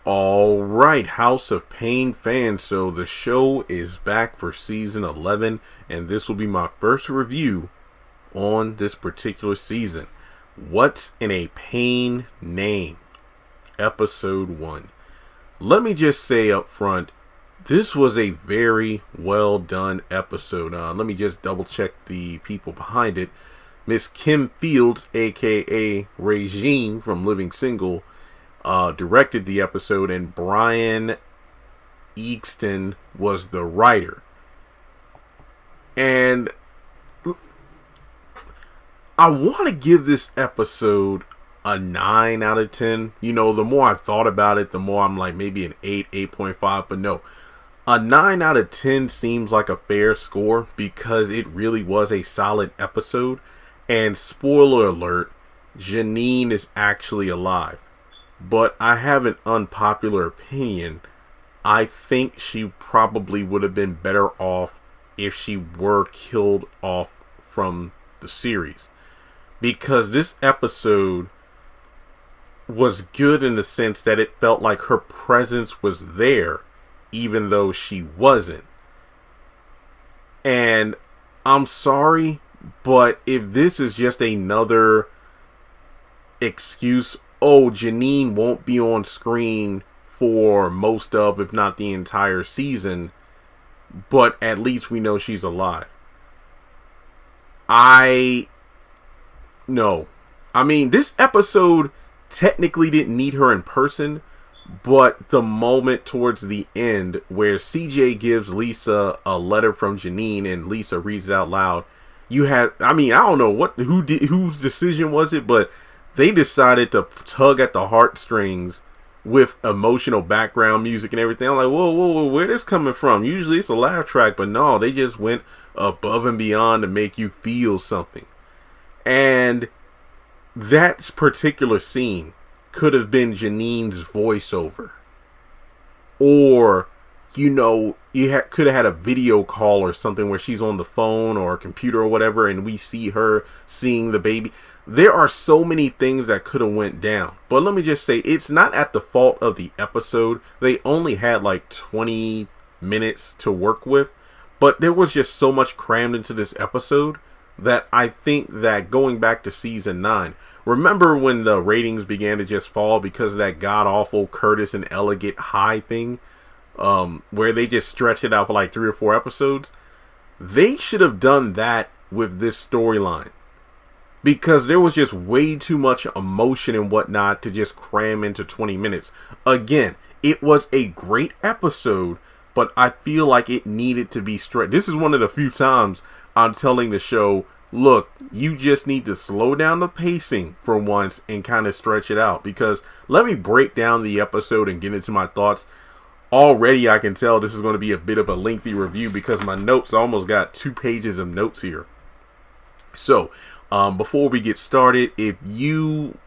All right, House of Payne fans. So the show is back for season 11, and this will be my first review on this particular season. What's in a Payne name? Episode 1. Let me just say up front, this was a very well done episode. Let me just double check the people behind it. Miss Kim Fields, aka Regine from Living Single, directed the episode, and Brian Easton was the writer. And I want to give this episode a 9 out of 10. You know, the more I thought about it, the more I'm like maybe an 8, 8.5, but no. A 9 out of 10 seems like a fair score because it really was a solid episode. And spoiler alert, Janine is actually alive. But I have an unpopular opinion. I think she probably would have been better off if she were killed off from the series. Because this episode was good in the sense that it felt like her presence was there, even though she wasn't. And I'm sorry, but if this is just another excuse, oh, Janine won't be on screen for most of, if not the entire season, but at least we know she's alive. No. I mean, this episode technically didn't need her in person, but the moment towards the end where CJ gives Lisa a letter from Janine and Lisa reads it out loud, I don't know whose decision was it, but they decided to tug at the heartstrings with emotional background music and everything. I'm like, whoa, where this coming from? Usually it's a laugh track, but no, they just went above and beyond to make you feel something. And that particular scene could have been Janine's voiceover. Or, you know, could have had a video call or something where she's on the phone or a computer or whatever, and we see her seeing the baby. There are so many things that could have went down. But let me just say, it's not at the fault of the episode. They only had like 20 minutes to work with. But there was just so much crammed into this episode that I think that going back to season 9, remember when the ratings began to just fall because of that god-awful Curtis and Elegant High thing, where they just stretched it out for like 3 or 4 episodes? They should have done that with this storyline, because there was just way too much emotion and whatnot to just cram into 20 minutes. Again, it was a great episode, but I feel like it needed to be stretched. This is one of the few times I'm telling the show, look, you just need to slow down the pacing for once and kind of stretch it out. Because let me break down the episode and get into my thoughts. Already I can tell this is going to be a bit of a lengthy review because my notes, I almost got 2 pages of notes here. So, before we get started, if you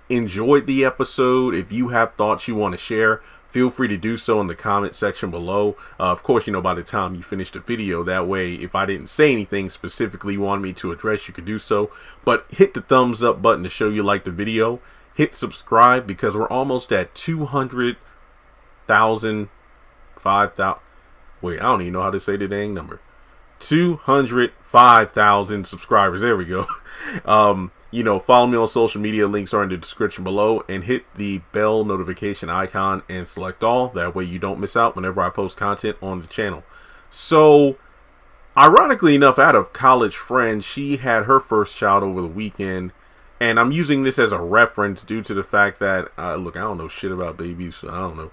enjoyed the episode, if you have thoughts you want to share, feel free to do so in the comment section below. Of course, you know, by the time you finish the video, that way, if I didn't say anything specifically you wanted me to address, you could do so. But hit the thumbs up button to show you like the video. Hit subscribe because we're almost at 200,000, 5,000. Wait, I don't even know how to say the dang number. 205,000 subscribers. There we go. You know, follow me on social media. Links are in the description below, and hit the bell notification icon and select all. That way you don't miss out whenever I post content on the channel. So, ironically enough, I had a college friend. She had her first child over the weekend, and I'm using this as a reference due to the fact that, look, I don't know shit about babies, so I don't know.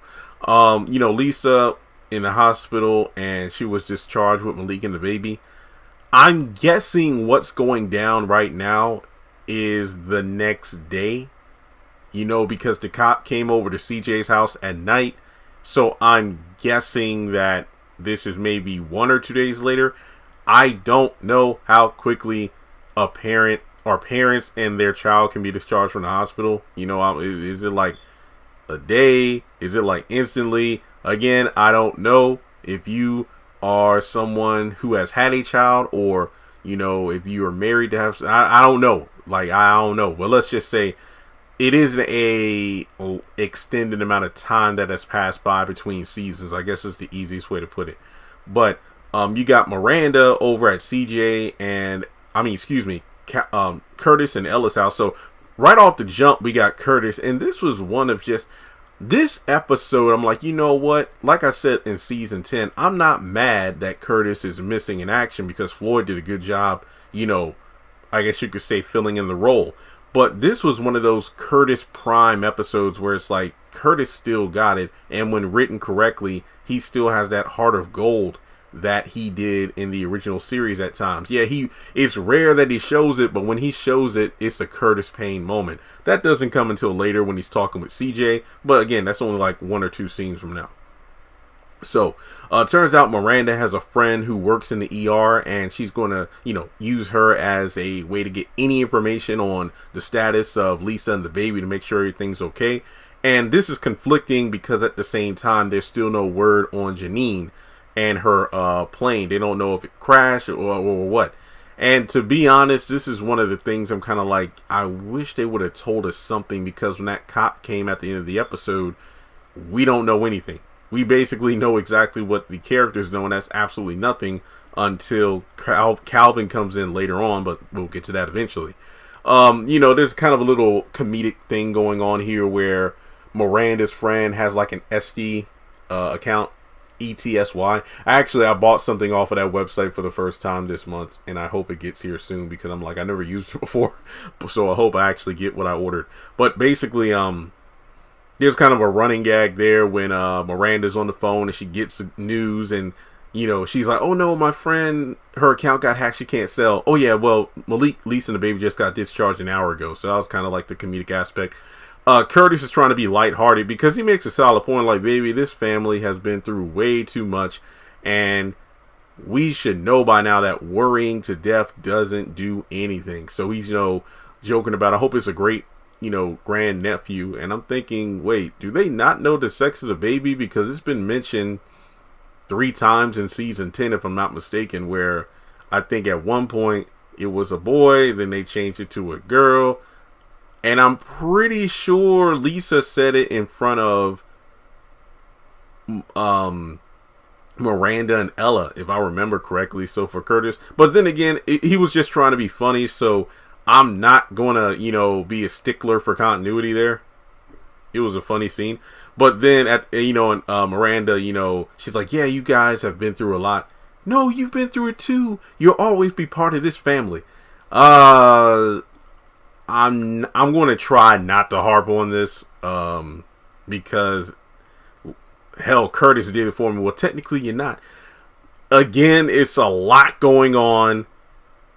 You know, Lisa in the hospital, and she was discharged with Malik and the baby. I'm guessing what's going down right now is the next day, you know, because the cop came over to CJ's house at night. So I'm guessing that this is maybe 1 or 2 days later. I don't know how quickly a parent or parents and their child can be discharged from the hospital. You know, is it like a day? Is it like instantly? Again, I don't know. If you are someone who has had a child, or, you know, if you are married to have, I don't know. Like, I don't know. But let's just say it isn't a extended amount of time that has passed by between seasons. I guess is the easiest way to put it. But you got Miranda over at CJ and Curtis and Ella's house. So right off the jump, we got Curtis, and this was one of just this episode. I'm like, you know what? Like I said in season 10, I'm not mad that Curtis is missing in action because Floyd did a good job. I guess you could say filling in the role. But this was one of those Curtis Prime episodes where it's like Curtis still got it, and when written correctly, he still has that heart of gold that he did in the original series at times. Yeah, it's rare that he shows it, but when he shows it, it's a Curtis Payne moment. That doesn't come until later when he's talking with CJ, but again, that's only like 1 or 2 scenes from now. So, turns out Miranda has a friend who works in the ER, and she's going to, use her as a way to get any information on the status of Lisa and the baby to make sure everything's okay. And this is conflicting because at the same time, there's still no word on Janine and her plane. They don't know if it crashed or what. And to be honest, this is one of the things I'm kind of like, I wish they would have told us something, because when that cop came at the end of the episode, we don't know anything. We basically know exactly what the characters know, and that's absolutely nothing until Calvin comes in later on, but we'll get to that eventually. There's kind of a little comedic thing going on here where Miranda's friend has like an SD account, ETSY. I bought something off of that website for the first time this month, and I hope it gets here soon because I'm like, I never used it before, so I hope I actually get what I ordered. But basically, there's kind of a running gag there when Miranda's on the phone and she gets the news, and she's like, oh no, my friend, her account got hacked, she can't sell. Oh yeah, well, Malik, Lisa, and the baby just got discharged an hour ago. So that was kind of like the comedic aspect. Curtis is trying to be lighthearted because he makes a solid point, like, baby, this family has been through way too much, and we should know by now that worrying to death doesn't do anything. So he's joking about, I hope it's a great grand nephew. And I'm thinking, wait, do they not know the sex of the baby? Because it's been mentioned 3 times in season 10, if I'm not mistaken, where I think at one point it was a boy, then they changed it to a girl, and I'm pretty sure Lisa said it in front of Miranda and Ella, if I remember correctly. So for Curtis, but then again, he was just trying to be funny, so I'm not gonna, be a stickler for continuity there. It was a funny scene. But then Miranda, she's like, yeah, you guys have been through a lot. No, you've been through it too. You'll always be part of this family. I'm going to try not to harp on this, because hell, Curtis did it for me. Well, technically you're not. Again, it's a lot going on,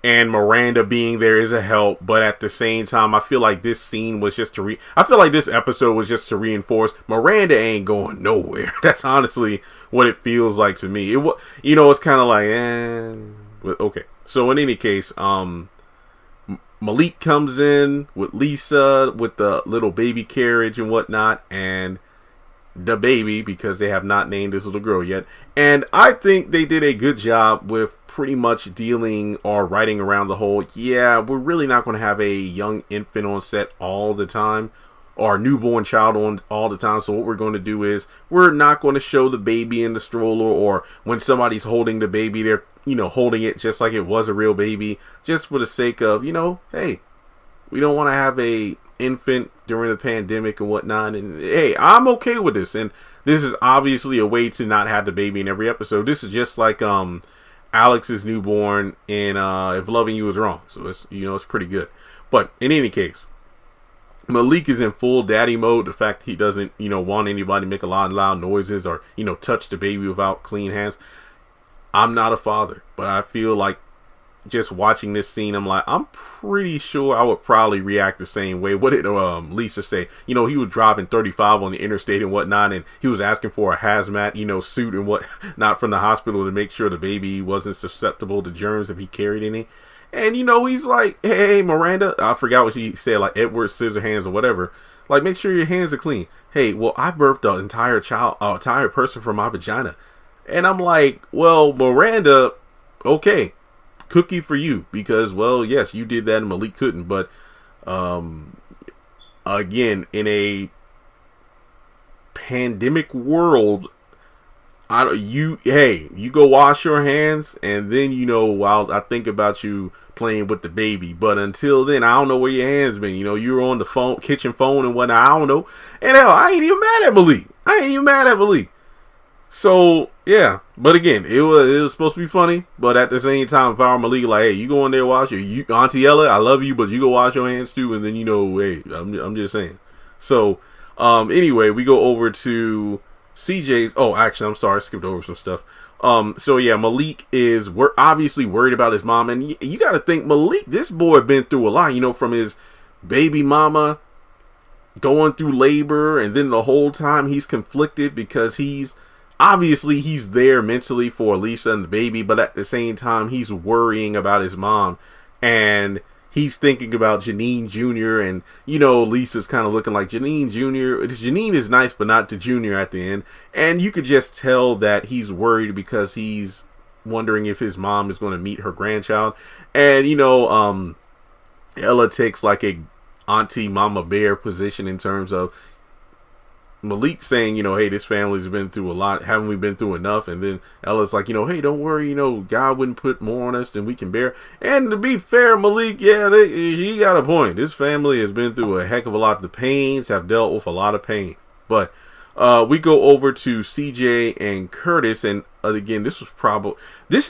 and Miranda being there is a help, but at the same time, I feel like this scene was just I feel like this episode was just to reinforce Miranda ain't going nowhere. That's honestly what it feels like to me. It's kind of like, but okay. So in any case, Malik comes in with Lisa with the little baby carriage and whatnot, and the baby, because they have not named this little girl yet. And I think they did a good job with pretty much dealing or writing around the whole, yeah, we're really not going to have a young infant on set all the time, or a newborn child on all the time. So what we're going to do is we're not going to show the baby in the stroller, or when somebody's holding the baby, they're holding it just like it was a real baby, just for the sake of, hey, we don't want to have a infant during the pandemic and whatnot. And hey, I'm okay with this. And this is obviously a way to not have the baby in every episode. This is just like Alex's newborn in If Loving You Is Wrong. So it's it's pretty good. But in any case, Malik is in full daddy mode. The fact he doesn't want anybody to make a lot of loud noises or touch the baby without clean hands. I'm not a father, but I feel like just watching this scene, I'm like, I'm pretty sure I would probably react the same way. What did Lisa say? He was driving 35 on the interstate and whatnot, and he was asking for a hazmat, suit and what not from the hospital to make sure the baby wasn't susceptible to germs if he carried any. And he's like, hey, Miranda, I forgot what she said, like Edward Scissorhands or whatever. Like, make sure your hands are clean. Hey, well, I birthed an entire person from my vagina. And I'm like, well, Miranda, okay, cookie for you, because, well, yes, you did that and Malik couldn't, but again, in a pandemic world, you go wash your hands, and then while I think about you playing with the baby. But until then, I don't know where your hands been. You're on the kitchen phone and whatnot. I don't know. And hell, I ain't even mad at Malik. So yeah, but again, it was supposed to be funny. But at the same time, if I were Malik, like, hey, you go in there, wash your Auntie Ella, I love you, but you go wash your hands too. And then hey, I'm just saying. So anyway, we go over to CJ's. Oh, actually, I'm sorry, I skipped over some stuff. So yeah, Malik we're obviously worried about his mom, and you got to think, Malik, this boy been through a lot, from his baby mama going through labor, and then the whole time he's conflicted because he's there mentally for Lisa and the baby, but at the same time he's worrying about his mom, and he's thinking about Janine Jr. and, Lisa's kind of looking like Janine Jr. Janine is nice, but not to Jr. at the end. And you could just tell that he's worried because he's wondering if his mom is going to meet her grandchild. And, Ella takes like a auntie mama bear position in terms of Malik saying, hey, this family's been through a lot. Haven't we been through enough? And then Ella's like, hey, don't worry. God wouldn't put more on us than we can bear. And to be fair, Malik, yeah, he got a point. This family has been through a heck of a lot. The Paynes have dealt with a lot of pain. But we go over to CJ and Curtis. And again, this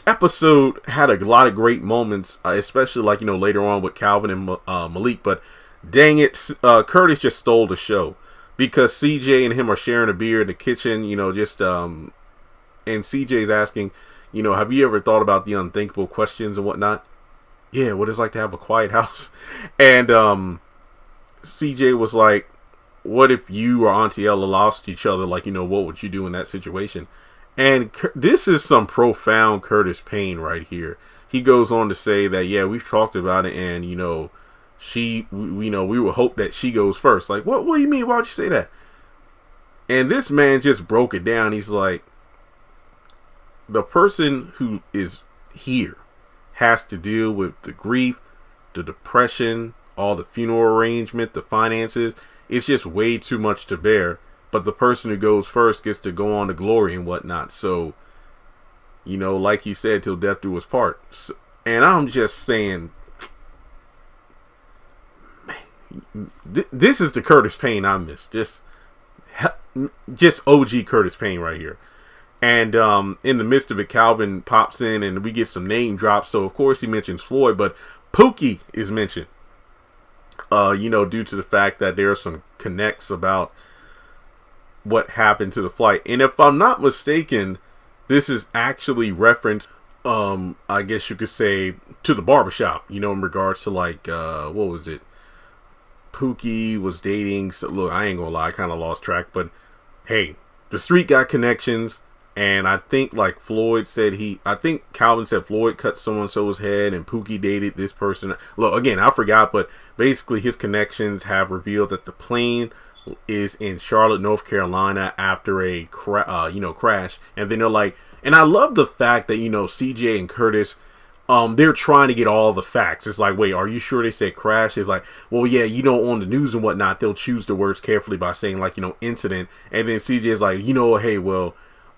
episode had a lot of great moments, especially like, later on with Calvin and Malik. But dang it, Curtis just stole the show. Because CJ and him are sharing a beer in the kitchen, and CJ's asking, have you ever thought about the unthinkable questions and whatnot? Yeah, what it's like to have a quiet house. And CJ was like, what if you or Auntie Ella lost each other? Like, what would you do in that situation? And this is some profound Curtis Payne right here. He goes on to say that, yeah, we've talked about it, and, we would hope that she goes first. Like, what do you mean? Why would you say that? And this man just broke it down. He's like, the person who is here has to deal with the grief, the depression, all the funeral arrangement, the finances. It's just way too much to bear. But the person who goes first gets to go on to glory and whatnot. So, like he said, till death do us part. So, and I'm just saying, this is the Curtis Payne I miss. Just OG Curtis Payne right here. And in the midst of it, Calvin pops in and we get some name drops. So of course he mentions Floyd, but Pookie is mentioned. Due to the fact that there are some connects about what happened to the flight. And if I'm not mistaken, this is actually reference, I guess you could say, to the barbershop, in regards to like, what was it? Pookie was dating. So look, I ain't gonna lie, I kind of lost track, but hey, the street got connections. And I think like Floyd said I think Calvin said Floyd cut so-and-so's head and Pookie dated this person. Look, again, I forgot, but basically his connections have revealed that the plane is in Charlotte, North Carolina after a crash. And then they're like, and I love the fact that, CJ and Curtis, they're trying to get all the facts. It's like, wait, are you sure they said crash? It's like, well, yeah, on the news and whatnot, they'll choose the words carefully by saying like, incident. And then CJ's like, hey, well,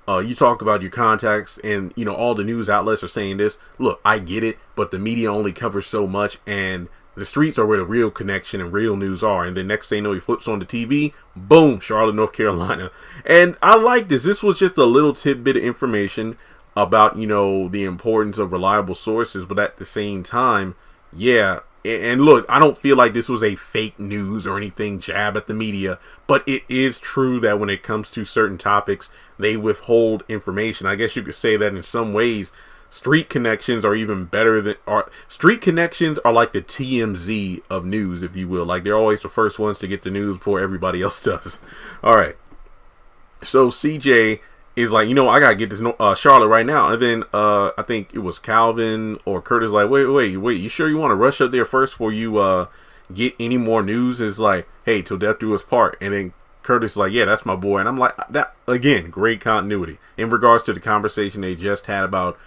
you talk about your contacts and, all the news outlets are saying this. Look, I get it, but the media only covers so much, and the streets are where the real connection and real news are. And then next thing you know, he flips on the TV, boom, Charlotte, North Carolina. And I like this. This was just a little tidbit of information about, the importance of reliable sources, but at the same time, yeah. And look, I don't feel like this was a fake news or anything jab at the media, but it is true that when it comes to certain topics, they withhold information. I guess you could say that in some ways, street connections are even better street connections are like the TMZ of news, if you will. Like, they're always the first ones to get the news before everybody else does. All right. So CJ is like, I gotta get this Charlotte right now. And then I think it was Calvin or Curtis like, wait, you sure you want to rush up there first before you get any more news? It's like, hey, till death do us part. And then Curtis is like, yeah, that's my boy. And I'm like, that again, great continuity in regards to the conversation they just had about,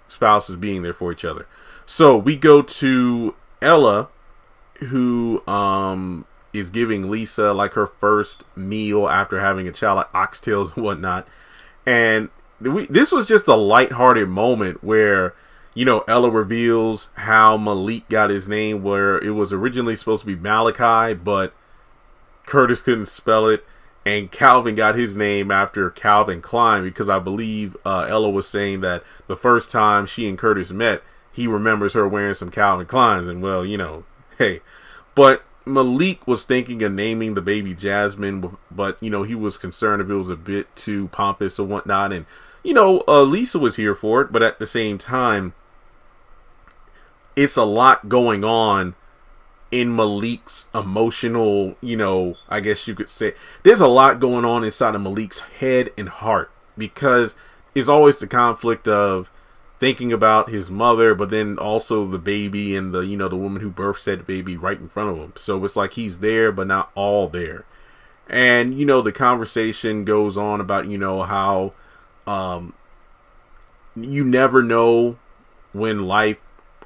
spouses being there for each other. So we go to Ella, who is giving Lisa like her first meal after having a child, like oxtails and whatnot. And this was just a lighthearted moment where, you know, Ella reveals how Malik got his name, where it was originally supposed to be Malachi, but Curtis couldn't spell it. And Calvin got his name after Calvin Klein, because I believe Ella was saying that the first time she and Curtis met, he remembers her wearing some Calvin Kleins. And well, you know, hey. But Malik was thinking of naming the baby Jasmine, but, you know, he was concerned if it was a bit too pompous or whatnot. And, you know, Lisa was here for it, but at the same time, it's a lot going on in Malik's emotional, you know, I guess you could say, there's a lot going on inside of Malik's head and heart, because it's always the conflict of thinking about his mother, but then also the baby and the, you know, the woman who birthed said baby right in front of him. So it's like he's there, but not all there. And, you know, the conversation goes on about, you know, how you never know when life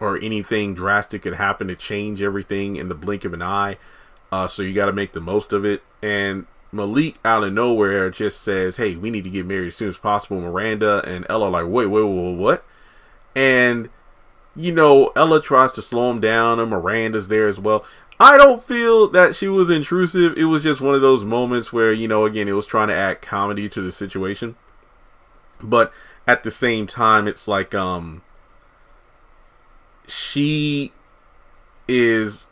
or anything drastic could happen to change everything in the blink of an eye. So you got to make the most of it. And Malik out of nowhere just says, hey, we need to get married as soon as possible. Miranda and Ella are like, wait, what? And, you know, Ella tries to slow him down, and Miranda's there as well. I don't feel that she was intrusive. It was just one of those moments where, you know, again, it was trying to add comedy to the situation. But at the same time, it's like, she is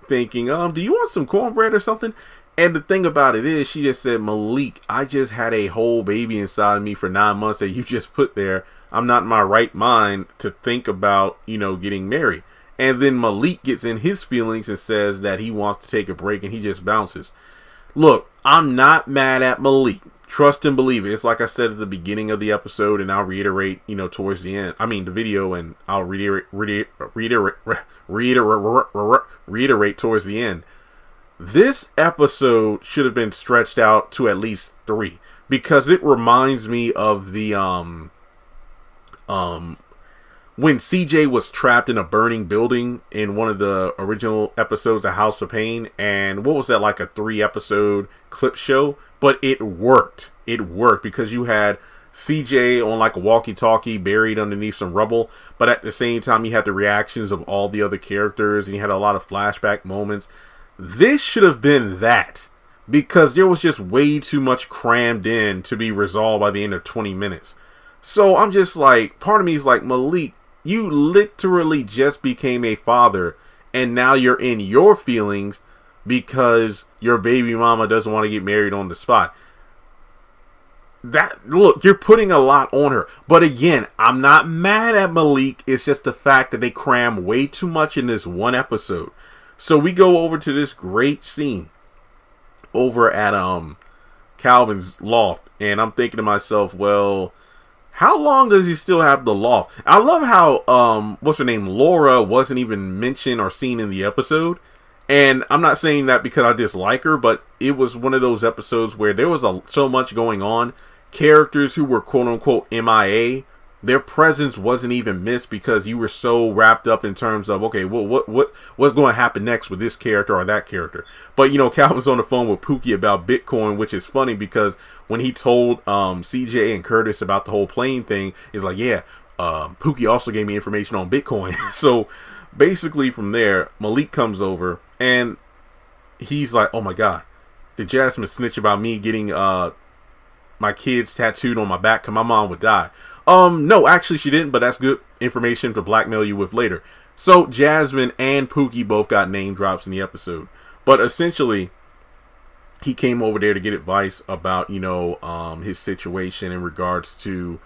thinking, do you want some cornbread or something? And the thing about it is, she just said, Malik, I just had a whole baby inside of me for 9 months that you just put there. I'm not in my right mind to think about, you know, getting married. And then Malik gets in his feelings and says that he wants to take a break, and he just bounces. Look, I'm not mad at Malik. Trust and believe it. It's like I said at the beginning of the episode, and I'll reiterate, you know, towards the end. I mean, the video, and I'll reiterate towards the end. This episode should have been stretched out to at least 3, because it reminds me of the when CJ was trapped in a burning building in one of the original episodes of House of Payne. And what was that, like a 3-episode clip show? But it worked. It worked because you had CJ on like a walkie-talkie buried underneath some rubble. But at the same time, you had the reactions of all the other characters, and you had a lot of flashback moments. This should have been that, because there was just way too much crammed in to be resolved by the end of 20 minutes. So I'm just like, part of me is like, Malik, you literally just became a father, and now you're in your feelings because your baby mama doesn't want to get married on the spot. Look, you're putting a lot on her. But again, I'm not mad at Malik. It's just the fact that they cram way too much in this one episode. So we go over to this great scene over at Calvin's loft, and I'm thinking to myself, well, how long does he still have the loft? I love how what's her name, Laura, wasn't even mentioned or seen in the episode. And I'm not saying that because I dislike her, but it was one of those episodes where there was so much going on. Characters who were quote unquote MIA, their presence wasn't even missed because you were so wrapped up in terms of, okay, well, what's going to happen next with this character or that character. But, you know, Calvin's on the phone with Pookie about Bitcoin, which is funny because when he told CJ and Curtis about the whole plane thing, it's like, yeah, Pookie also gave me information on Bitcoin. So basically from there, Malik comes over and he's like, oh my God, did Jasmine snitch about me getting my kids tattooed on my back because my mom would die? No, actually she didn't, but that's good information to blackmail you with later. So Jasmine and Pookie both got name drops in the episode. But essentially, he came over there to get advice about, you know, his situation in regards to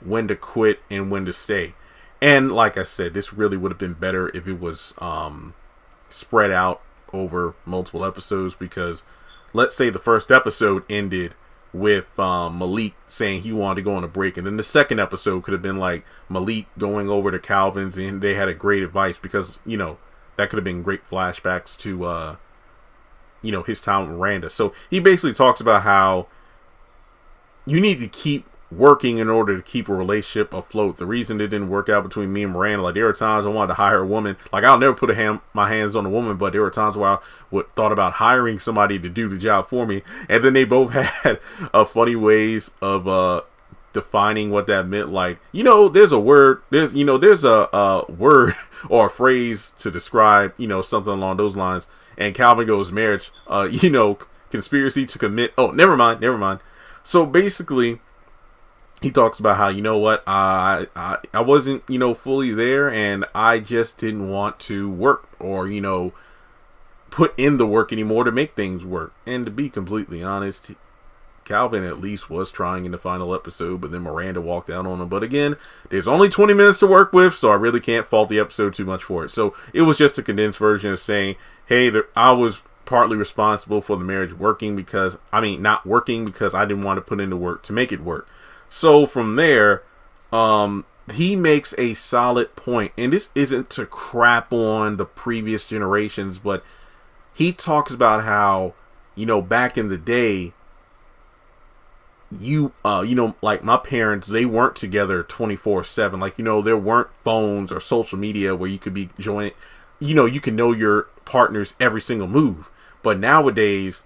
when to quit and when to stay. And like I said, this really would have been better if it was spread out over multiple episodes, because let's say the first episode ended with Malik saying he wanted to go on a break, and then the second episode could have been like Malik going over to Calvin's and they had a great advice, because, you know, that could have been great flashbacks to his time with Miranda. So he basically talks about how you need to keep working in order to keep a relationship afloat. The reason it didn't work out between me and Miranda, like there were times I wanted to hire a woman. Like I'll never put my hands on a woman, but there were times where I thought about hiring somebody to do the job for me. And then they both had funny ways of defining what that meant. Like, there's a word, there's a word or a phrase to describe, something along those lines. And Calvin goes, marriage, conspiracy to commit. Oh, never mind. So basically, he talks about how, I wasn't, fully there, and I just didn't want to work or, put in the work anymore to make things work. And to be completely honest, Calvin at least was trying in the final episode, but then Miranda walked out on him. But again, there's only 20 minutes to work with, so I really can't fault the episode too much for it. So it was just a condensed version of saying, hey, I was partly responsible for the marriage not working because I didn't want to put in the work to make it work. So from there, he makes a solid point, and this isn't to crap on the previous generations, but he talks about how, back in the day, like my parents, they weren't together 24/7. Like, there weren't phones or social media where you could be joining, you can know your partner's every single move. But nowadays,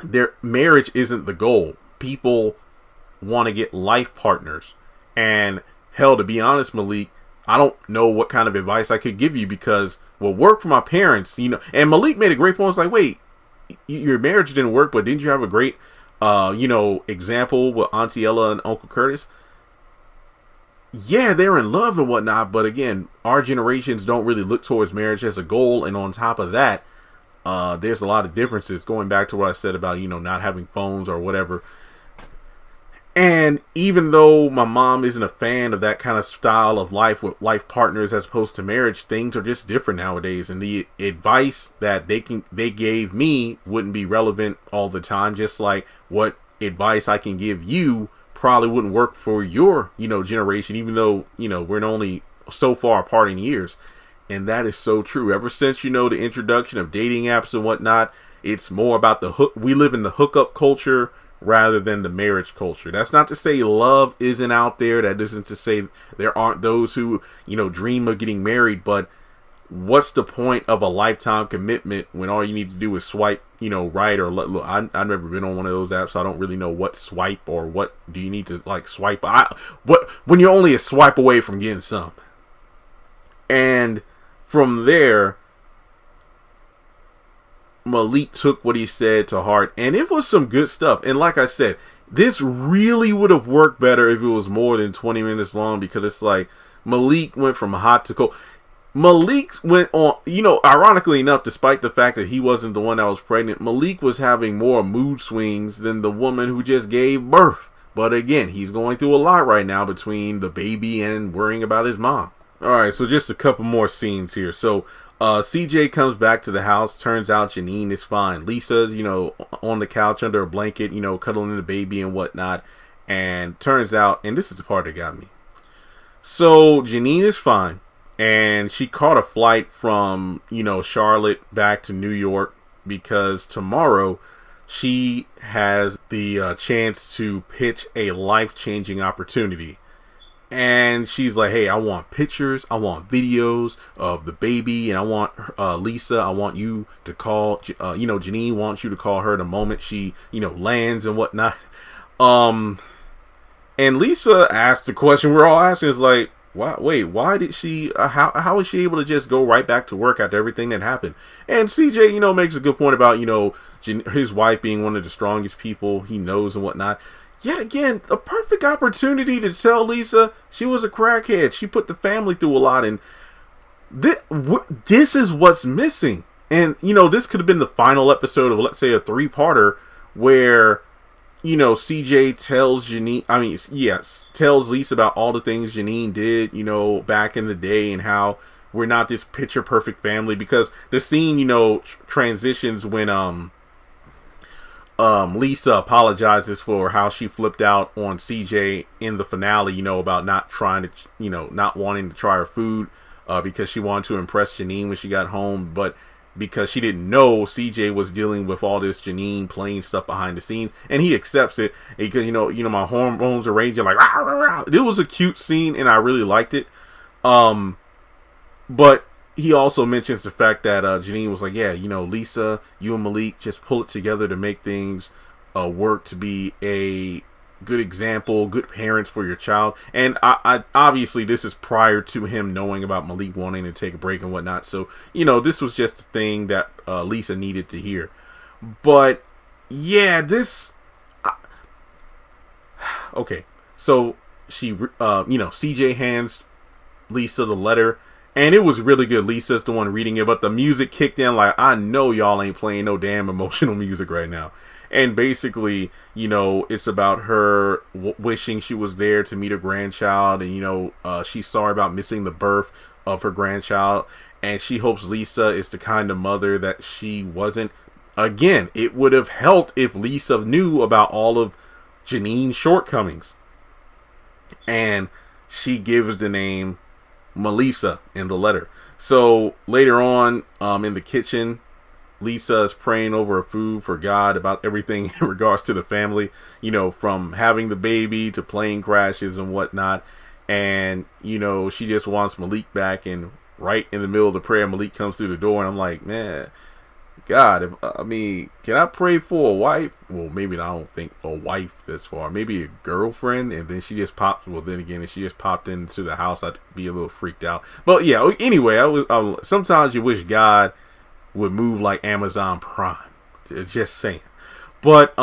their marriage isn't the goal. People want to get life partners. And hell, to be honest, Malik, I don't know what kind of advice I could give you because what worked for my parents, and Malik made a great point. It's like, wait, your marriage didn't work, but didn't you have a great, example with Auntie Ella and Uncle Curtis? Yeah, they're in love and whatnot, but again, our generations don't really look towards marriage as a goal. And on top of that, there's a lot of differences going back to what I said about, not having phones or whatever. And even though my mom isn't a fan of that kind of style of life with life partners as opposed to marriage, things are just different nowadays. And the advice that they gave me wouldn't be relevant all the time. Just like what advice I can give you probably wouldn't work for your, generation, even though, we're only so far apart in years. And that is so true. Ever since, the introduction of dating apps and whatnot, it's more about the hook. We live in the hookup culture rather than the marriage culture. That's not to say love isn't out there. That isn't to say there aren't those who, dream of getting married. But what's the point of a lifetime commitment when all you need to do is swipe, right or look? I've never been on one of those apps, so I don't really know what swipe or what do you need to swipe. When you're only a swipe away from getting some. And from there, Malik took what he said to heart, and it was some good stuff. And like I said, this really would have worked better if it was more than 20 minutes long, because it's like Malik went from hot to cold. Malik went on, ironically enough, despite the fact that he wasn't the one that was pregnant, Malik was having more mood swings than the woman who just gave birth. But again, he's going through a lot right now between the baby and worrying about his mom. Alright, so just a couple more scenes here. So, CJ comes back to the house. Turns out Janine is fine. Lisa's, on the couch under a blanket, cuddling the baby and whatnot. And turns out, and this is the part that got me. So, Janine is fine. And she caught a flight from, Charlotte back to New York because tomorrow she has the chance to pitch a life-changing opportunity. And she's like, hey, I want pictures, I want videos of the baby, and I want Lisa, I want you to call, Janine wants you to call her the moment she, lands and whatnot. And Lisa asked the question we're all asking, is like, why did she, how was she able to just go right back to work after everything that happened? And CJ, makes a good point about, his wife being one of the strongest people he knows and whatnot. Yet again, a perfect opportunity to tell Lisa she was a crackhead. She put the family through a lot, and this is what's missing. And, this could have been the final episode of, let's say, a 3-parter where, CJ tells Lisa about all the things Janine did, back in the day and how we're not this picture perfect family. Because the scene, transitions when, Lisa apologizes for how she flipped out on CJ in the finale, about not wanting to try her food, because she wanted to impress Janine when she got home. But because she didn't know CJ was dealing with all this Janine playing stuff behind the scenes, and he accepts it because my hormones are raging like rah, rah, rah. It was a cute scene and I really liked it. But he also mentions the fact that Janine was like, yeah, Lisa, you and Malik just pull it together to make things work, to be a good example, good parents for your child. And I obviously this is prior to him knowing about Malik wanting to take a break and whatnot. So, this was just a thing that Lisa needed to hear. But yeah, okay. So she, CJ hands Lisa the letter, and it was really good. Lisa's the one reading it, but the music kicked in like, I know y'all ain't playing no damn emotional music right now. And basically, it's about her wishing she was there to meet her grandchild. And, she's sorry about missing the birth of her grandchild. And she hopes Lisa is the kind of mother that she wasn't. Again, it would have helped if Lisa knew about all of Janine's shortcomings. And she gives the name Melissa in the letter. So later on, in the kitchen, Lisa is praying over her food for God about everything in regards to the family, from having the baby to plane crashes and whatnot. And, she just wants Malik back. And right in the middle of the prayer, Malik comes through the door. And I'm like, man, God, can I pray for a wife? Well, maybe I don't think a wife this far. Maybe a girlfriend. And then she just popped. Well, then again, if she just popped into the house, I'd be a little freaked out. But yeah, anyway, sometimes you wish God would move like Amazon Prime. Just saying. But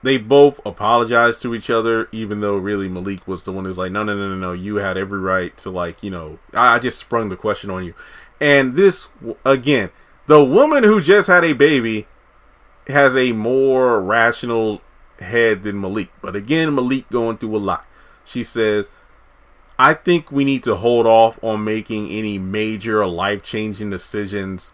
they both apologized to each other, even though really Malik was the one who's like, no, you had every right to I just sprung the question on you. And this, again, the woman who just had a baby has a more rational head than Malik. But again, Malik going through a lot. She says, I think we need to hold off on making any major life-changing decisions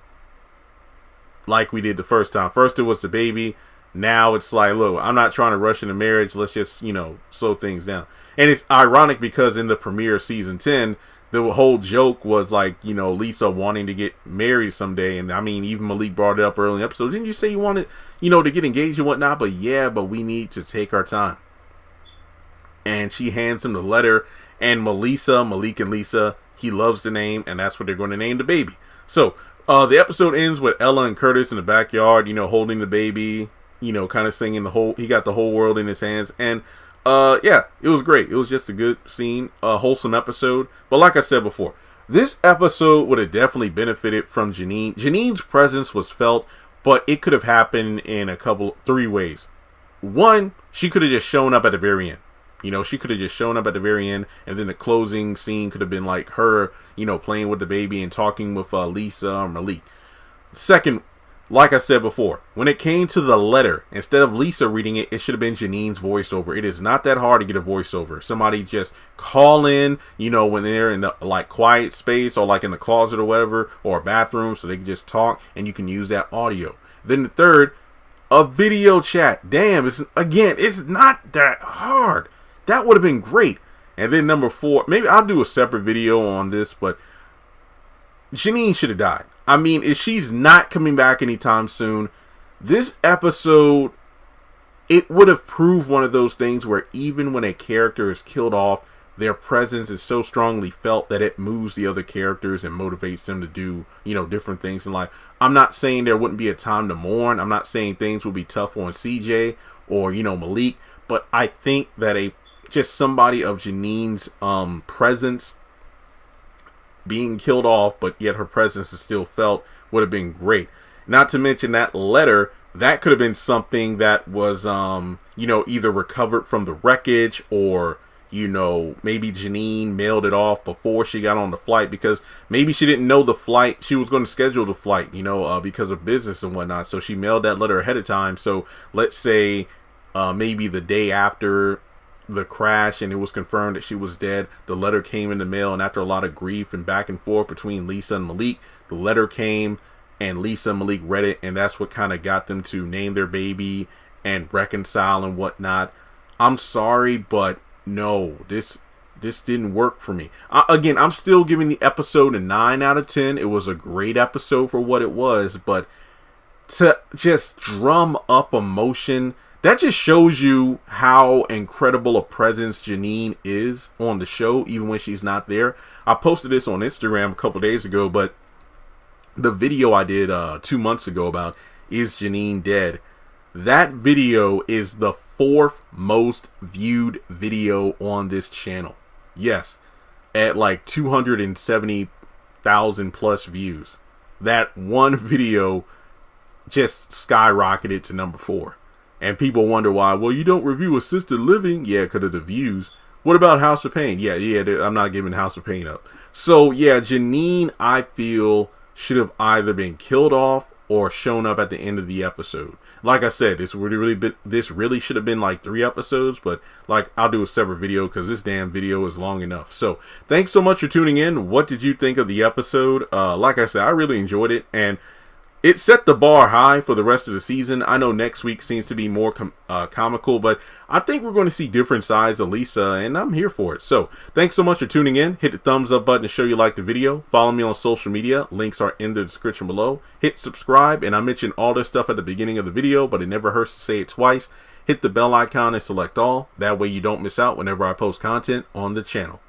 like we did the first time. First it was the baby. Now it's like, look, I'm not trying to rush into marriage. Let's just, slow things down. And it's ironic because in the premiere of season 10, the whole joke was like, Lisa wanting to get married someday. And even Malik brought it up early in the episode. Didn't you say you wanted, to get engaged and whatnot? But yeah, but we need to take our time. And she hands him the letter. And Malik and Lisa, he loves the name. And that's what they're going to name the baby. So the episode ends with Ella and Curtis in the backyard, holding the baby, kind of singing he got the whole world in his hands. And yeah, it was great. It was just a good scene, a wholesome episode. But like I said before, this episode would have definitely benefited from Janine. Janine's presence was felt, but it could have happened in three ways. One, she could have just shown up at the very end. She could have just shown up at the very end, and then the closing scene could have been like her, playing with the baby and talking with Lisa or Malik. Second, like I said before, when it came to the letter, instead of Lisa reading it, it should have been Janine's voiceover. It is not that hard to get a voiceover. Somebody just call in, when they're in the quiet space or in the closet or whatever, or a bathroom, so they can just talk and you can use that audio. Then the third, a video chat. Damn, it's not that hard. That would have been great. And then number 4, maybe I'll do a separate video on this, but Janine should have died. If she's not coming back anytime soon, this episode, it would have proved one of those things where even when a character is killed off, their presence is so strongly felt that it moves the other characters and motivates them to do, different things in life. I'm not saying there wouldn't be a time to mourn. I'm not saying things would be tough on CJ or, Malik, but I think that just somebody of Janine's presence being killed off, but yet her presence is still felt, would have been great. Not to mention that letter, that could have been something that was, either recovered from the wreckage or, maybe Janine mailed it off before she got on the flight, because maybe she didn't know the flight. She was going to schedule the flight, because of business and whatnot. So she mailed that letter ahead of time. So let's say maybe the day after the crash and it was confirmed that she was dead, the letter came in the mail, and after a lot of grief and back and forth between Lisa and Malik, the letter came and Lisa and Malik read it, and that's what kind of got them to name their baby and reconcile and whatnot. I'm sorry, but no, this didn't work for me. Again, I'm still giving the episode a 9 out of 10. It was a great episode for what it was, but to just drum up emotion, that just shows you how incredible a presence Janine is on the show, even when she's not there. I posted this on Instagram a couple days ago, but the video I did 2 months ago about Is Janine Dead? That video is the 4th most viewed video on this channel. Yes, at like 270,000 plus views. That one video just skyrocketed to number 4. And people wonder why. Well, you don't review assisted living. Yeah, because of the views. What about House of Payne? Yeah, I'm not giving House of Payne up. So, yeah, Janine, I feel, should have either been killed off or shown up at the end of the episode. Like I said, this really should have been like 3 episodes, but like I'll do a separate video because this damn video is long enough. So thanks so much for tuning in. What did you think of the episode? Like I said, I really enjoyed it, and it set the bar high for the rest of the season. I know next week seems to be more comical, but I think we're going to see different sides of Lisa, and I'm here for it. So thanks so much for tuning in. Hit the thumbs up button to show you like the video. Follow me on social media. Links are in the description below. Hit subscribe, and I mentioned all this stuff at the beginning of the video, but it never hurts to say it twice. Hit the bell icon and select all. That way you don't miss out whenever I post content on the channel.